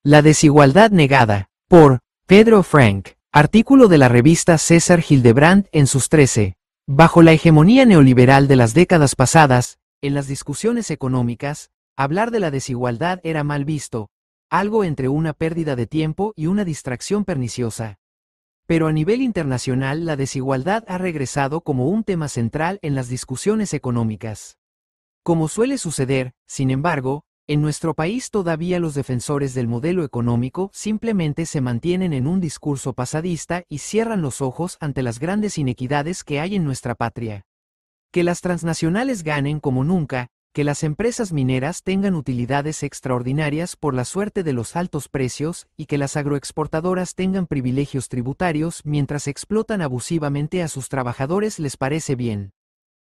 La desigualdad negada, por Pedro Frank, artículo de la revista César Hildebrand en sus 13. Bajo la hegemonía neoliberal de las décadas pasadas, en las discusiones económicas, hablar de la desigualdad era mal visto, algo entre una pérdida de tiempo y una distracción perniciosa. Pero a nivel internacional la desigualdad ha regresado como un tema central en las discusiones económicas. Como suele suceder, sin embargo, en nuestro país todavía los defensores del modelo económico simplemente se mantienen en un discurso pasadista y cierran los ojos ante las grandes inequidades que hay en nuestra patria. Que las transnacionales ganen como nunca, que las empresas mineras tengan utilidades extraordinarias por la suerte de los altos precios y que las agroexportadoras tengan privilegios tributarios mientras explotan abusivamente a sus trabajadores les parece bien.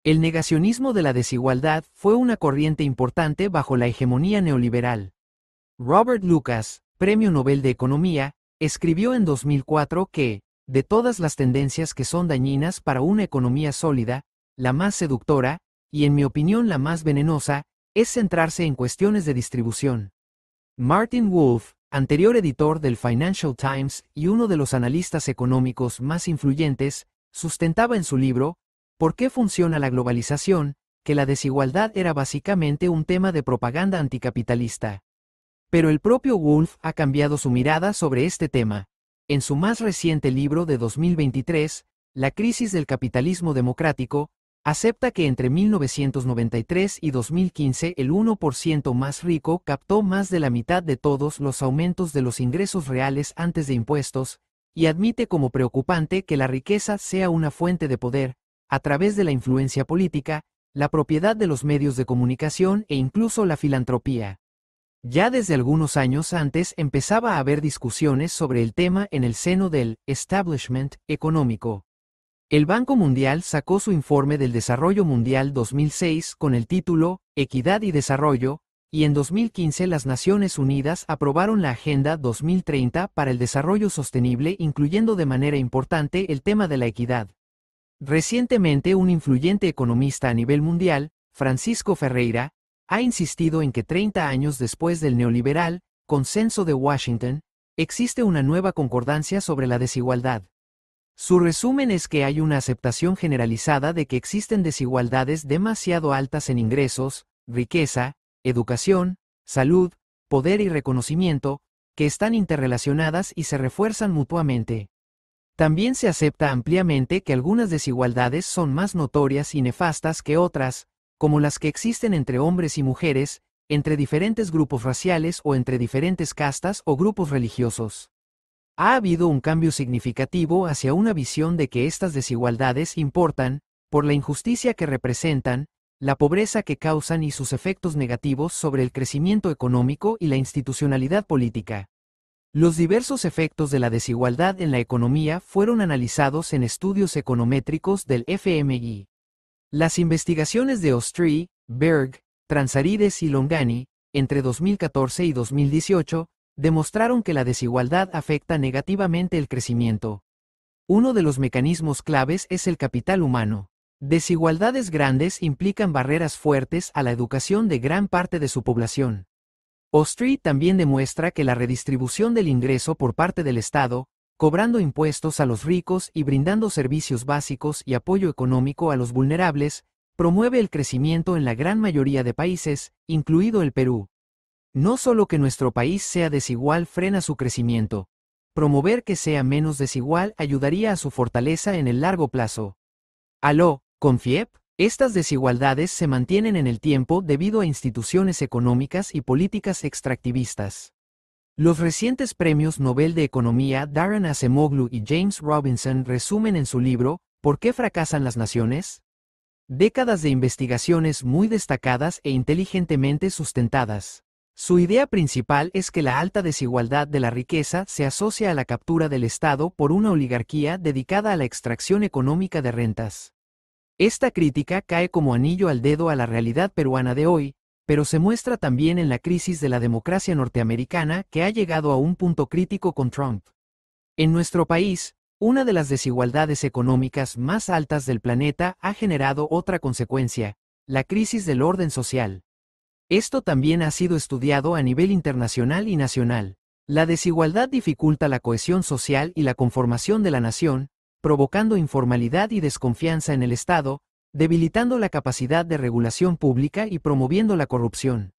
El negacionismo de la desigualdad fue una corriente importante bajo la hegemonía neoliberal. Robert Lucas, Premio Nobel de Economía, escribió en 2004 que, de todas las tendencias que son dañinas para una economía sólida, la más seductora, y en mi opinión la más venenosa, es centrarse en cuestiones de distribución. Martin Wolf, anterior editor del Financial Times y uno de los analistas económicos más influyentes, sustentaba en su libro, ¿Por qué funciona la globalización?, que la desigualdad era básicamente un tema de propaganda anticapitalista. Pero el propio Wolf ha cambiado su mirada sobre este tema. En su más reciente libro de 2023, La crisis del capitalismo democrático, acepta que entre 1993 y 2015 el 1% más rico captó más de la mitad de todos los aumentos de los ingresos reales antes de impuestos, y admite como preocupante que la riqueza sea una fuente de poder, a través de la influencia política, la propiedad de los medios de comunicación e incluso la filantropía. Ya desde algunos años antes empezaba a haber discusiones sobre el tema en el seno del establishment económico. El Banco Mundial sacó su informe del Desarrollo Mundial 2006 con el título Equidad y Desarrollo, y en 2015 las Naciones Unidas aprobaron la Agenda 2030 para el Desarrollo Sostenible, incluyendo de manera importante el tema de la equidad. Recientemente un influyente economista a nivel mundial, Francisco Ferreira, ha insistido en que 30 años después del neoliberal Consenso de Washington, existe una nueva concordancia sobre la desigualdad. Su resumen es que hay una aceptación generalizada de que existen desigualdades demasiado altas en ingresos, riqueza, educación, salud, poder y reconocimiento, que están interrelacionadas y se refuerzan mutuamente. También se acepta ampliamente que algunas desigualdades son más notorias y nefastas que otras, como las que existen entre hombres y mujeres, entre diferentes grupos raciales o entre diferentes castas o grupos religiosos. Ha habido un cambio significativo hacia una visión de que estas desigualdades importan, por la injusticia que representan, la pobreza que causan y sus efectos negativos sobre el crecimiento económico y la institucionalidad política. Los diversos efectos de la desigualdad en la economía fueron analizados en estudios econométricos del FMI. Las investigaciones de Ostree, Berg, Transarides y Longani, entre 2014 y 2018, demostraron que la desigualdad afecta negativamente el crecimiento. Uno de los mecanismos claves es el capital humano. Desigualdades grandes implican barreras fuertes a la educación de gran parte de su población. Ostree también demuestra que la redistribución del ingreso por parte del Estado, cobrando impuestos a los ricos y brindando servicios básicos y apoyo económico a los vulnerables, promueve el crecimiento en la gran mayoría de países, incluido el Perú. No solo que nuestro país sea desigual frena su crecimiento. Promover que sea menos desigual ayudaría a su fortaleza en el largo plazo. Aló, ¿Confiep? Estas desigualdades se mantienen en el tiempo debido a instituciones económicas y políticas extractivistas. Los recientes premios Nobel de Economía Daron Acemoglu y James Robinson resumen en su libro ¿Por qué fracasan las naciones? Décadas de investigaciones muy destacadas e inteligentemente sustentadas. Su idea principal es que la alta desigualdad de la riqueza se asocia a la captura del Estado por una oligarquía dedicada a la extracción económica de rentas. Esta crítica cae como anillo al dedo a la realidad peruana de hoy, pero se muestra también en la crisis de la democracia norteamericana que ha llegado a un punto crítico con Trump. En nuestro país, una de las desigualdades económicas más altas del planeta ha generado otra consecuencia, la crisis del orden social. Esto también ha sido estudiado a nivel internacional y nacional. La desigualdad dificulta la cohesión social y la conformación de la nación, provocando informalidad y desconfianza en el Estado, debilitando la capacidad de regulación pública y promoviendo la corrupción.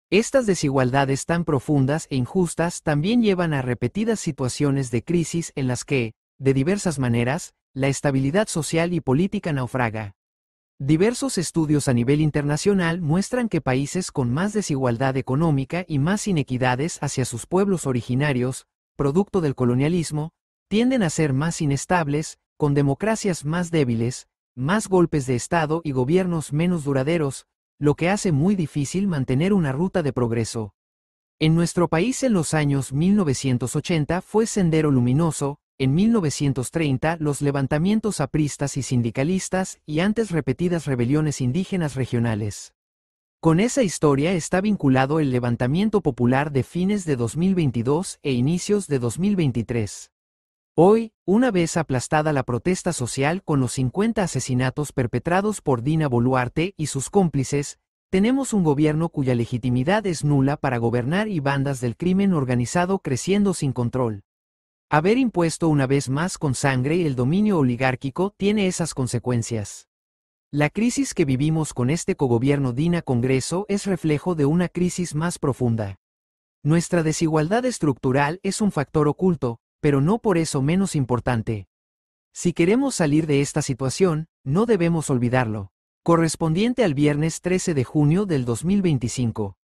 Estas desigualdades tan profundas e injustas también llevan a repetidas situaciones de crisis en las que, de diversas maneras, la estabilidad social y política naufraga. Diversos estudios a nivel internacional muestran que países con más desigualdad económica y más inequidades hacia sus pueblos originarios, producto del colonialismo, tienden a ser más inestables, con democracias más débiles, más golpes de Estado y gobiernos menos duraderos, lo que hace muy difícil mantener una ruta de progreso. En nuestro país en los años 1980 fue sendero luminoso, en 1930 los levantamientos apristas y sindicalistas y antes repetidas rebeliones indígenas regionales. Con esa historia está vinculado el levantamiento popular de fines de 2022 e inicios de 2023. Hoy, una vez aplastada la protesta social con los 50 asesinatos perpetrados por Dina Boluarte y sus cómplices, tenemos un gobierno cuya legitimidad es nula para gobernar y bandas del crimen organizado creciendo sin control. Haber impuesto una vez más con sangre el dominio oligárquico tiene esas consecuencias. La crisis que vivimos con este cogobierno Dina-Congreso es reflejo de una crisis más profunda. Nuestra desigualdad estructural es un factor oculto, pero no por eso menos importante. Si queremos salir de esta situación, no debemos olvidarlo. Correspondiente al viernes 13 de junio del 2025.